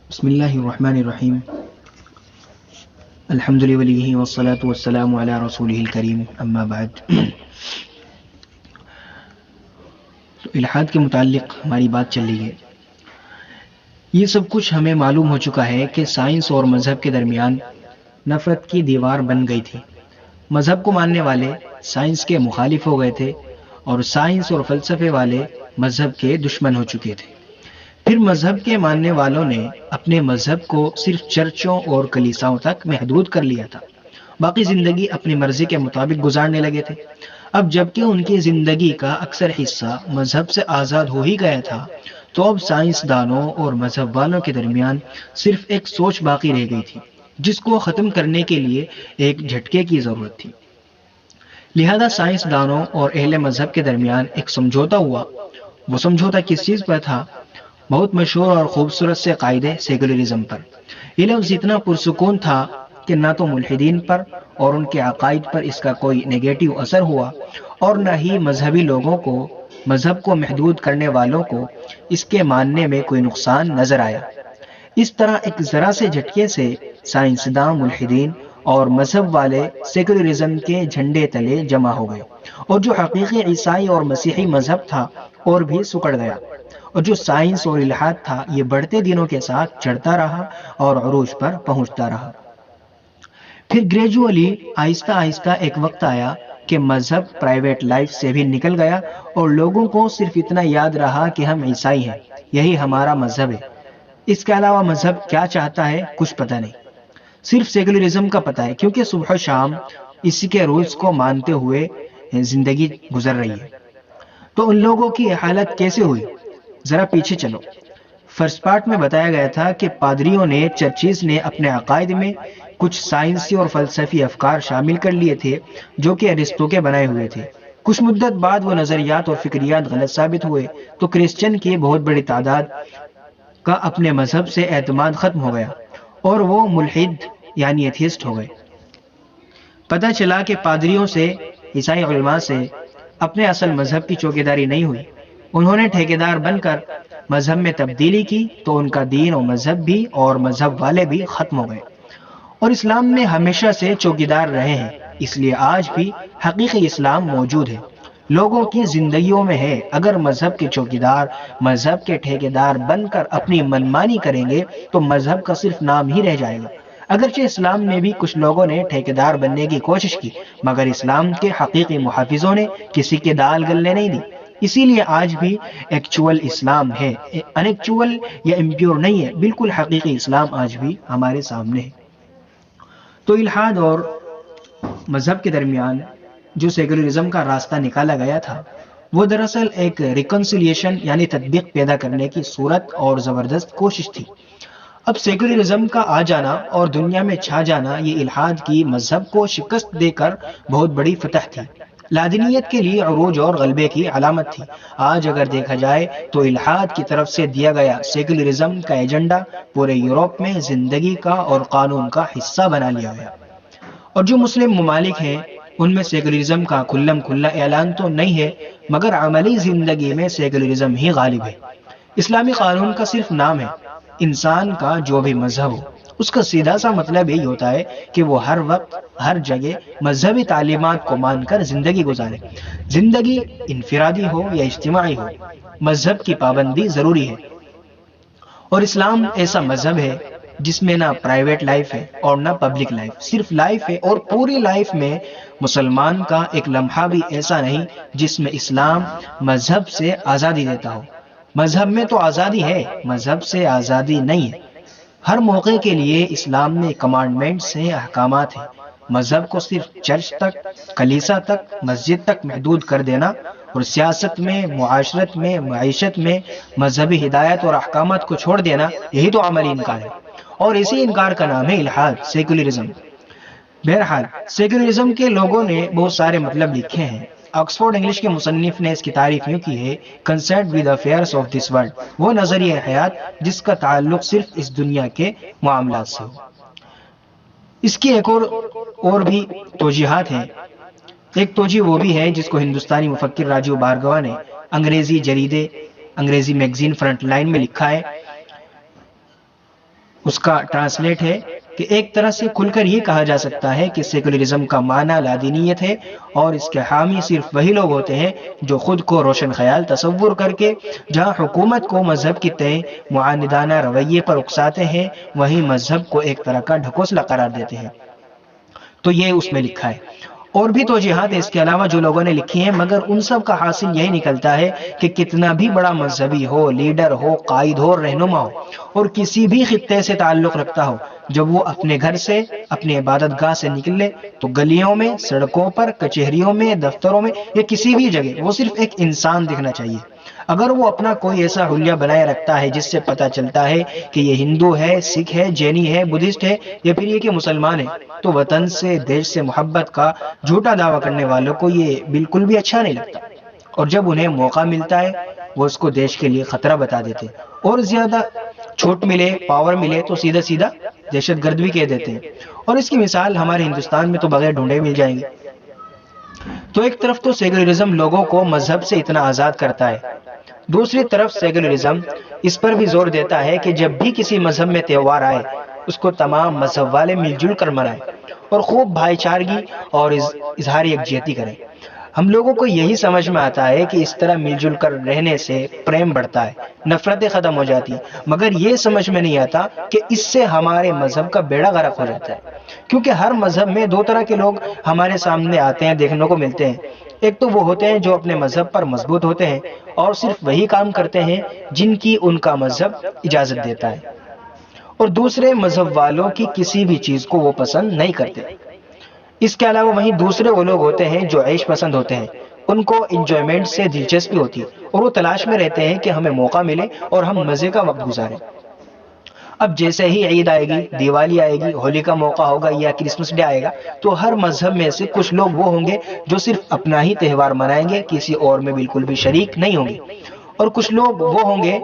بسم اللہ الرحمن الرحیم الحمد للہ والصلاة والسلام علی رسولہ الکریم اما بعد. تو الحاد کے متعلق ہماری بات چل رہی ہے. یہ سب کچھ ہمیں معلوم ہو چکا ہے کہ سائنس اور مذہب کے درمیان نفرت کی دیوار بن گئی تھی. مذہب کو ماننے والے سائنس کے مخالف ہو گئے تھے اور سائنس اور فلسفے والے مذہب کے دشمن ہو چکے تھے. پھر مذہب کے ماننے والوں نے اپنے مذہب کو صرف چرچوں اور کلیساؤں تک محدود کر لیا تھا. باقی زندگی اپنی مرضی کے مطابق گزارنے لگے تھے. اب جبکہ ان کی زندگی کا اکثر حصہ مذہب سے آزاد ہو ہی گیا تھا، تو اب سائنسدانوں اور مذہب والوں کے درمیان صرف ایک سوچ باقی رہ گئی تھی جس کو ختم کرنے کے لیے ایک جھٹکے کی ضرورت تھی. لہذا سائنسدانوں اور اہل مذہب کے درمیان ایک سمجھوتا ہوا. وہ سمجھوتا کس چیز پر تھا؟ بہت مشہور اور خوبصورت سے قاعدے سیکولرزم پر. یہ لفظ اتنا پرسکون تھا کہ نہ تو ملحدین پر اور ان کے عقائد پر اس کا کوئی نیگیٹو اثر ہوا اور نہ ہی مذہبی لوگوں کو، مذہب کو محدود کرنے والوں کو اس کے ماننے میں کوئی نقصان نظر آیا. اس طرح ایک ذرا سے جھٹکے سے سائنسداں، ملحدین اور مذہب والے سیکولرزم کے جھنڈے تلے جمع ہو گئے، اور جو حقیقی عیسائی اور مسیحی مذہب تھا اور بھی سکڑ گیا، اور جو سائنس اور الحاد تھا یہ بڑھتے دنوں کے ساتھ چڑھتا رہا اور عروج پر پہنچتا رہا. پھر گریجولی آہستہ آہستہ ایک وقت آیا کہ مذہب پرائیویٹ لائف سے بھی نکل گیا اور لوگوں کو صرف اتنا یاد رہا کہ ہم عیسائی ہیں، یہی ہمارا مذہب ہے. اس کے علاوہ مذہب کیا چاہتا ہے کچھ پتہ نہیں. صرف سیکولرزم کا پتہ ہے، کیونکہ صبح و شام اسی کے رولز کو مانتے ہوئے زندگی گزر رہی ہے. تو ان لوگوں کی حالت کیسے ہوئی؟ ذرا پیچھے چلو. فرسٹ پارٹ میں بتایا گیا تھا کہ پادریوں نے، چرچز نے اپنے عقائد میں کچھ سائنسی اور فلسفی افکار شامل کر لیے تھے جو کہ ارسطو کے بنائے ہوئے تھے. کچھ مدت بعد وہ نظریات اور فکریات غلط ثابت ہوئے تو کرسچن کی بہت بڑی تعداد کا اپنے مذہب سے اعتماد ختم ہو گیا اور وہ ملحد یعنی ایتھیسٹ ہو گئے. پتہ چلا کہ پادریوں سے، عیسائی علماء سے اپنے اصل مذہب کی چوکیداری نہیں ہوئی. انہوں نے ٹھیکیدار بن کر مذہب میں تبدیلی کی تو ان کا دین و مذہب بھی اور مذہب والے بھی ختم ہو گئے. اور اسلام میں ہمیشہ سے چوکیدار رہے ہیں، اس لیے آج بھی حقیقی اسلام موجود ہے، لوگوں کی زندگیوں میں ہے. اگر مذہب کے چوکیدار مذہب کے ٹھیکیدار بن کر اپنی منمانی کریں گے تو مذہب کا صرف نام ہی رہ جائے گا. اگرچہ اسلام میں بھی کچھ لوگوں نے ٹھیکیدار بننے کی کوشش کی، مگر اسلام کے حقیقی محافظوں نے کسی کے دال گلنے نہیں دی. اسی لیے آج بھی ایکچول اسلام ہے، انیکچول یا امپیور نہیں ہے، بالکل حقیقی اسلام آج بھی ہمارے سامنے ہے. تو الحاد اور مذہب کے درمیان جو سیکولرزم کا راستہ نکالا گیا تھا وہ دراصل ایک ریکنسیلیشن یعنی تطبیق پیدا کرنے کی صورت اور زبردست کوشش تھی. اب سیکولرزم کا آ جانا اور دنیا میں چھا جانا یہ الحاد کی مذہب کو شکست دے کر بہت بڑی فتح تھی، لادینیت کے لیے عروج اور غلبے کی علامت تھی. آج اگر دیکھا جائے تو الحاد کی طرف سے دیا گیا سیکولرزم کا ایجنڈا پورے یورپ میں زندگی کا اور قانون کا حصہ بنا لیا گیا. اور جو مسلم ممالک ہیں ان میں سیکولرزم کا کھلم کھلا اعلان تو نہیں ہے، مگر عملی زندگی میں سیکولرزم ہی غالب ہے. اسلامی قانون کا صرف نام ہے. انسان کا جو بھی مذہب ہو اس کا سیدھا سا مطلب یہی ہوتا ہے کہ وہ ہر وقت ہر جگہ مذہبی تعلیمات کو مان کر زندگی گزارے. زندگی انفرادی ہو یا اجتماعی ہو، مذہب کی پابندی ضروری ہے. اور اسلام ایسا مذہب ہے جس میں نہ پرائیویٹ لائف ہے اور نہ پبلک لائف، صرف لائف ہے. اور پوری لائف میں مسلمان کا ایک لمحہ بھی ایسا نہیں جس میں اسلام مذہب سے آزادی دیتا ہو. مذہب میں تو آزادی ہے، مذہب سے آزادی نہیں ہے. ہر موقع کے لیے اسلام میں کمانڈمنٹس ہیں، احکامات ہیں. مذہب کو صرف چرچ تک، کلیسا تک، مسجد تک محدود کر دینا اور سیاست میں، معاشرت میں، معیشت میں مذہبی ہدایت اور احکامات کو چھوڑ دینا، یہی تو عملی انکار ہے. اور اسی انکار کا نام ہے الحاد، سیکولرزم. بہرحال سیکولرزم کے لوگوں نے بہت سارے مطلب لکھے ہیں. آکسفورڈ انگلش کے مصنف نے اس کی تعریف یوں کی ہے: concerned with affairs of this world, وہ نظریہ حیات جس کا تعلق صرف اس دنیا کے معاملات سے ہو. اس کی ایک اور بھی توجیحات ہیں. ایک توجیہ وہ بھی ہے جس کو ہندوستانی مفکر راجیو بھارگوا نے انگریزی جریدے، انگریزی میگزین فرنٹ لائن میں لکھا ہے: اس کا ٹرانسلیٹ ہے کہ ایک طرح سے کھل کر یہ کہا جا سکتا ہے کہ سیکولرزم کا معنی لادینیت ہے، اور اس کے حامی صرف وہی لوگ ہوتے ہیں جو خود کو روشن خیال تصور کر کے جہاں حکومت کو مذہب کی تئیں معاندانہ رویے پر اکساتے ہیں، وہیں مذہب کو ایک طرح کا ڈھکوسلا قرار دیتے ہیں۔ تو یہ اس میں لکھا ہے۔ اور بھی توجیہات اس کے علاوہ جو لوگوں نے لکھی ہیں، مگر ان سب کا حاصل یہی نکلتا ہے کہ کتنا بھی بڑا مذہبی ہو، لیڈر ہو، قائد ہو، رہنما ہو، اور کسی بھی خطے سے تعلق رکھتا ہو، جب وہ اپنے گھر سے، اپنی عبادت گاہ سے نکلے تو گلیوں میں، سڑکوں پر، کچہریوں میں، دفتروں میں یا کسی بھی جگہ وہ صرف ایک انسان دکھنا چاہیے۔ اگر وہ اپنا کوئی ایسا حلیہ بنائے رکھتا ہے جس سے پتہ چلتا ہے کہ یہ ہندو ہے، سکھ ہے، جینی ہے، بدھسٹ ہے، یا پھر یہ کہ مسلمان ہے، تو وطن سے، دیش سے محبت کا جھوٹا دعویٰ کرنے والوں کو یہ بالکل بھی اچھا نہیں لگتا، اور جب انہیں موقع ملتا ہے وہ اس کو دیش کے لیے خطرہ بتا دیتے ہیں، اور زیادہ چھوٹ ملے، پاور ملے تو سیدھا سیدھا دہشت گرد بھی کہہ دیتے ہیں، اور اس کی مثال ہمارے ہندوستان میں تو بغیر ڈھونڈے مل جائیں گے۔ تو ایک طرف تو سیکولرزم لوگوں کو مذہب سے اتنا آزاد کرتا ہے، دوسری طرف سیکولرزم اس پر بھی زور دیتا ہے کہ جب بھی کسی مذہب میں تہوار آئے اس کو تمام مذہب والے مل جل کر منائیں اور خوب بھائی چارگی اور اظہار یکجہتی کریں۔ ہم لوگوں کو یہی سمجھ میں آتا ہے کہ اس طرح مل جل کر رہنے سے پریم بڑھتا ہے، نفرتیں ختم ہو جاتی ہیں، مگر یہ سمجھ میں نہیں آتا کہ اس سے ہمارے مذہب کا بیڑا غرق ہو جاتا ہے، کیونکہ ہر مذہب میں دو طرح کے لوگ ہمارے سامنے آتے ہیں، دیکھنے کو ملتے ہیں۔ ایک تو وہ ہوتے ہیں جو اپنے مذہب پر مضبوط ہوتے ہیں اور صرف وہی کام کرتے ہیں جن کی ان کا مذہب اجازت دیتا ہے، اور دوسرے مذہب والوں کی کسی بھی چیز کو وہ پسند نہیں کرتے۔ اس کے علاوہ وہیں دوسرے وہ لوگ ہوتے ہیں جو عیش پسند ہوتے ہیں، ان کو انجوائمنٹ سے دلچسپی ہوتی ہے اور وہ تلاش میں رہتے ہیں کہ ہمیں موقع ملے اور ہم مزے کا وقت گزاریں۔ اب جیسے ہی عید آئے گی، دیوالی آئے گی، ہولی کا موقع ہوگا یا کرسمس ڈے آئے گا، تو ہر مذہب میں سے کچھ لوگ وہ ہوں گے جو صرف اپنا ہی تہوار منائیں گے، کسی اور میں بالکل بھی شریک نہیں ہوں گے، اور کچھ لوگ وہ ہوں گے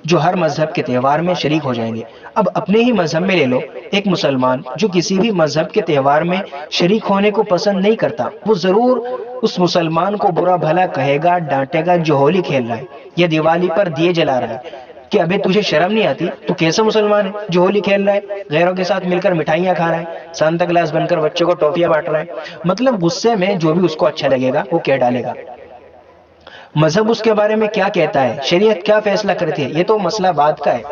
جو ہر مذہب کے تہوار میں شریک ہو جائیں گے۔ اب اپنے ہی مذہب میں لے لو، ایک مسلمان جو کسی بھی مذہب کے تہوار میں شریک ہونے کو پسند نہیں کرتا، وہ ضرور اس مسلمان کو برا بھلا کہے گا، ڈانٹے گا جو ہولی کھیل رہا ہے یا دیوالی پر دیے جلا رہا ہے، کہ ابے تجھے شرم نہیں آتی؟ تو کیسا مسلمان ہے جو ہولی کھیل رہا ہے، غیروں کے ساتھ مل کر مٹھائیاں کھا رہا ہے، سانتا کلاس بن کر بچوں کو ٹافیاں بانٹ رہا ہے؟ مطلب غصے میں جو بھی اس کو اچھا لگے گا وہ کہہ ڈالے گا۔ مذہب اس کے بارے میں کیا کہتا ہے، شریعت کیا فیصلہ کرتی ہے، یہ تو مسئلہ بات کا ہے۔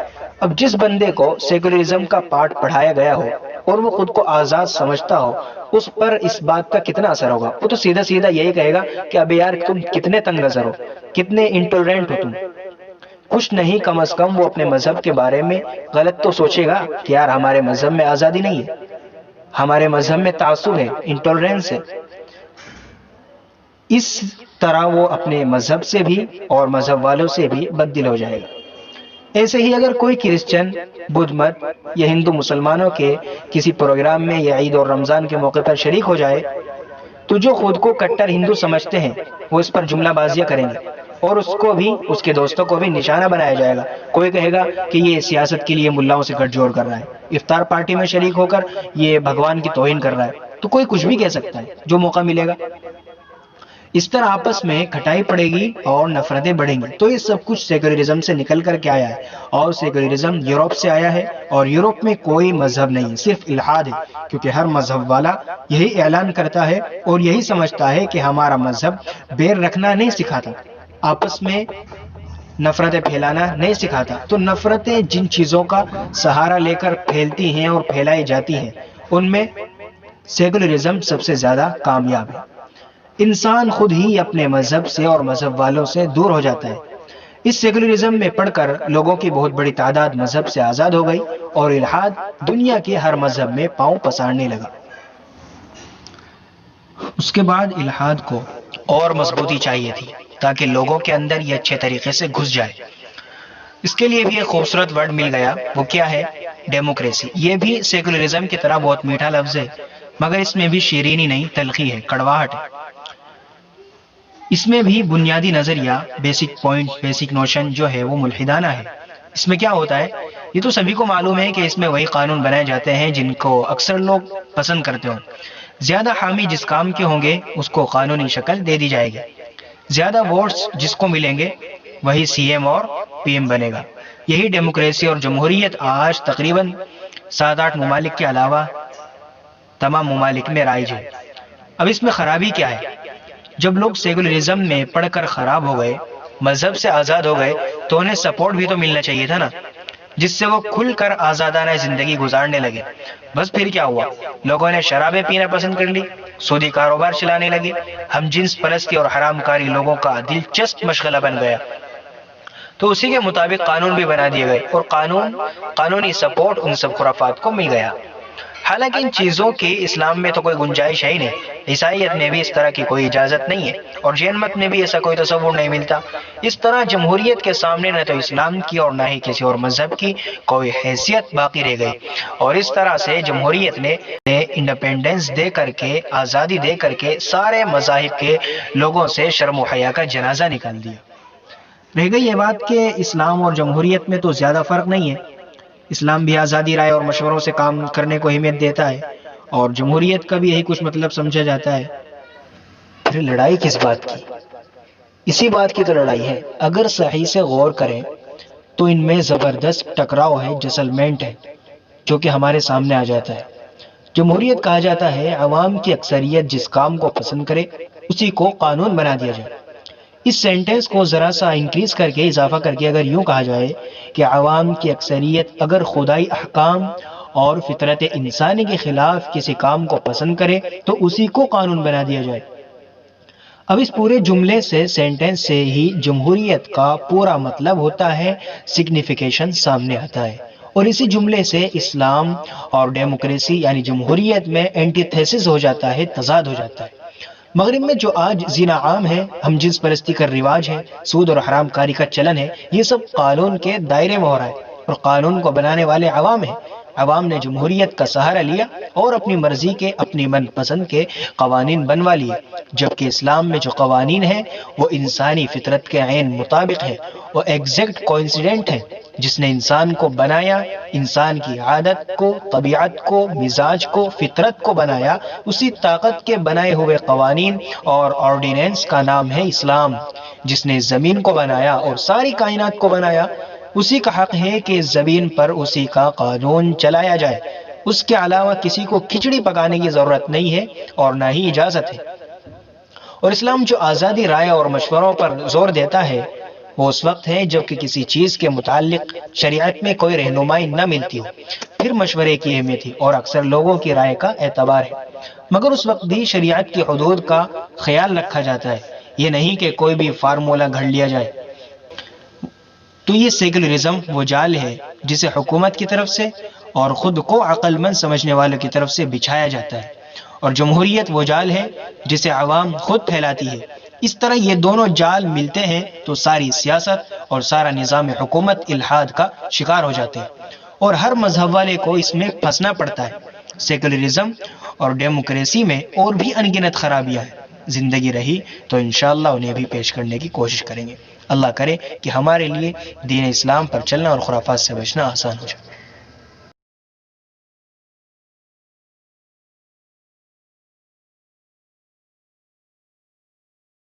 اب جس بندے کو سیکولرزم کا پارٹ پڑھایا گیا ہو اور وہ خود کو آزاد سمجھتا ہو، اس پر اس بات کا کتنا اثر ہوگا؟ وہ تو سیدھا سیدھا یہی کہے گا کہ ابے یار تم کتنے تنگ نظر ہو، کتنے انٹولرنٹ ہو تم۔ کچھ نہیں، کم از کم وہ اپنے مذہب کے بارے میں غلط تو سوچے گا کہ یار ہمارے مذہب میں آزادی نہیں ہے، ہمارے مذہب میں تعصب ہے، انٹولرنس ہے۔ اس طرح وہ اپنے مذہب سے بھی اور مذہب والوں سے بھی بددل ہو جائے گا۔ ایسے ہی اگر کوئی کرسچن، بدھ مت یا ہندو مسلمانوں کے کسی پروگرام میں یا عید اور رمضان کے موقع پر شریک ہو جائے تو جو خود کو کٹر ہندو سمجھتے ہیں وہ اس پر جملہ بازیاں کریں گے، اور اس کو بھی، اس کے دوستوں کو بھی نشانہ بنایا جائے گا۔ کوئی کہے گا کہ یہ سیاست کے لیے ملاؤں سے گٹھ جوڑ کر رہا ہے، افطار پارٹی میں شریک ہو کر یہ بھگوان کی توہین کر رہا ہے، تو کوئی کچھ بھی کہہ سکتا ہے جو موقع ملے گا۔ اس طرح آپس میں کھٹائی پڑے گی اور نفرتیں بڑھیں گی۔ تو یہ سب کچھ سیکولرزم سے نکل کر کے آیا ہے، اور سیکولرزم یورپ سے آیا ہے، اور یورپ میں کوئی مذہب نہیں، صرف الحاد ہے، کیونکہ ہر مذہب والا یہی اعلان کرتا ہے اور یہی سمجھتا ہے کہ ہمارا مذہب بیر رکھنا نہیں سکھاتا، آپس میں نفرتیں پھیلانا نہیں سکھاتا۔ تو نفرتیں جن چیزوں کا سہارا لے کر پھیلتی ہیں اور پھیلائی جاتی ہیں، ان میں سیکولرزم سب سے زیادہ کامیاب ہے۔ انسان خود ہی اپنے مذہب سے اور مذہب والوں سے دور ہو جاتا ہے۔ اس سیکولرزم میں پڑھ کر لوگوں کی بہت بڑی تعداد مذہب سے آزاد ہو گئی اور الحاد دنیا کے ہر مذہب میں پاؤں پسارنے لگا۔ اس کے بعد الحاد کو اور مضبوطی چاہیے تھی تاکہ لوگوں کے اندر یہ اچھے طریقے سے گھس جائے۔ اس کے لیے بھی ایک خوبصورت ورڈ مل گیا، وہ کیا ہے؟ ڈیموکریسی۔ یہ بھی سیکولرزم کی طرح بہت میٹھا لفظ ہے، مگر اس میں بھی شیرینی نہیں، تلخی ہے، کڑواہٹ ہے۔ اس میں بھی بنیادی نظریہ، بیسک پوائنٹ، بیسک نوشن جو ہے وہ ملحدانہ ہے۔ اس میں کیا ہوتا ہے؟ یہ تو سبھی کو معلوم ہے کہ اس میں وہی قانون بنائے جاتے ہیں جن کو اکثر لوگ پسند کرتے ہوں۔ زیادہ حامی جس کام کے ہوں گے اس کو قانونی شکل دے دی جائے گی، زیادہ ووٹس جس کو ملیں گے وہی سی ایم اور پی ایم بنے گا۔ یہی ڈیموکریسی اور جمہوریت آج تقریباً 7-8 ممالک کے علاوہ تمام ممالک میں رائج ہے۔ اب اس میں خرابی کیا ہے؟ جب لوگ سیکولرزم میں پڑھ کر خراب ہو گئے، مذہب سے آزاد ہو گئے، تو انہیں سپورٹ بھی تو ملنا چاہیے تھا نا، جس سے وہ کھل کر آزادانہ زندگی گزارنے لگے۔ بس پھر کیا ہوا؟ لوگوں نے شرابیں پینا پسند کر لی، سودی کاروبار چلانے لگے، ہم جنس پرستی اور حرام کاری لوگوں کا دلچسپ مشغلہ بن گیا، تو اسی کے مطابق قانون بھی بنا دیے گئے اور قانونی سپورٹ ان سب خرافات کو مل گیا۔ حالانکہ ان چیزوں کی اسلام میں تو کوئی گنجائش ہے ہی نہیں، عیسائیت میں بھی اس طرح کی کوئی اجازت نہیں ہے، اور جین مت میں بھی ایسا کوئی تصور نہیں ملتا۔ اس طرح جمہوریت کے سامنے نہ تو اسلام کی اور نہ ہی کسی اور مذہب کی کوئی حیثیت باقی رہ گئی، اور اس طرح سے جمہوریت نے انڈیپینڈنس دے کر کے، آزادی دے کر کے سارے مذاہب کے لوگوں سے شرم و حیا کا جنازہ نکال دیا۔ رہ گئی یہ بات کہ اسلام اور جمہوریت میں تو زیادہ فرق نہیں ہے۔ اسلام بھی آزادی رائے اور مشوروں سے کام کرنے کو اہمیت دیتا ہے، اور جمہوریت کا بھی یہی کچھ مطلب سمجھا جاتا ہے۔ پھر لڑائی کس بات کی؟ اسی بات کی تو لڑائی ہے۔ اگر صحیح سے غور کریں تو ان میں زبردست ٹکراؤ ہے، جسلمنٹ ہے، جو کہ ہمارے سامنے آ جاتا ہے۔ جمہوریت کہا جاتا ہے عوام کی اکثریت جس کام کو پسند کرے اسی کو قانون بنا دیا جائے۔ اس سینٹنس کو ذرا سا انکریز کر کے، اضافہ کر کے اگر یوں کہا جائے کہ عوام کی اکثریت اگر خدائی احکام اور فطرت انسانی کے خلاف کسی کام کو پسند کرے تو اسی کو قانون بنا دیا جائے۔ اب اس پورے جملے سے، سینٹنس سے ہی جمہوریت کا پورا مطلب ہوتا ہے، سگنیفیکیشن سامنے آتا ہے، اور اسی جملے سے اسلام اور ڈیموکریسی یعنی جمہوریت میں اینٹیتھیسس ہو جاتا ہے، تضاد ہو جاتا ہے۔ مغرب میں جو آج زنا عام ہے، ہم جنس پرستی کا رواج ہے، سود اور حرام کاری کا چلن ہے، یہ سب قانون کے دائرے میں ہو رہا ہے، اور قانون کو بنانے والے عوام ہیں۔ عوام نے جمہوریت کا سہارا لیا اور اپنی مرضی کے، اپنی من پسند کے قوانین بنوا لیے، جبکہ اسلام میں جو قوانین ہیں وہ انسانی فطرت کے عین مطابق ہے، وہ ایگزیکٹ کوئنسیڈنٹ ہے۔ جس نے انسان کو بنایا، انسان کی عادت کو، طبیعت کو، مزاج کو، فطرت کو بنایا، اسی طاقت کے بنائے ہوئے قوانین اور آرڈیننس کا نام ہے اسلام۔ جس نے زمین کو بنایا اور ساری کائنات کو بنایا، اسی کا حق ہے کہ زمین پر اسی کا قانون چلایا جائے۔ اس کے علاوہ کسی کو کھچڑی پکانے کی ضرورت نہیں ہے اور نہ ہی اجازت ہے۔ اور اسلام جو آزادی رائے اور مشوروں پر زور دیتا ہے، وہ اس وقت ہے جب کہ کسی چیز کے متعلق شریعت میں کوئی رہنمائی نہ ملتی ہو، پھر مشورے کی اہمیت ہے اور اکثر لوگوں کی رائے کا اعتبار ہے، مگر اس وقت بھی شریعت کی حدود کا خیال رکھا جاتا ہے، یہ نہیں کہ کوئی بھی فارمولا گھڑ لیا جائے۔ تو یہ سیکولرزم وہ جال ہے جسے حکومت کی طرف سے اور خود کو عقل مند سمجھنے والوں کی طرف سے بچھایا جاتا ہے، اور جمہوریت وہ جال ہے جسے عوام خود پھیلاتی ہے۔ اس طرح یہ دونوں جال ملتے ہیں تو ساری سیاست اور سارا نظام حکومت الحاد کا شکار ہو جاتے ہیں، اور ہر مذہب والے کو اس میں پھنسنا پڑتا ہے۔ سیکولرزم اور ڈیموکریسی میں اور بھی انگنت خرابیاں ہیں، زندگی رہی تو انشاءاللہ انہیں بھی پیش کرنے کی کوشش کریں گے۔ اللہ کرے کہ ہمارے لیے دین اسلام پر چلنا اور خرافات سے بچنا آسان ہو جائے۔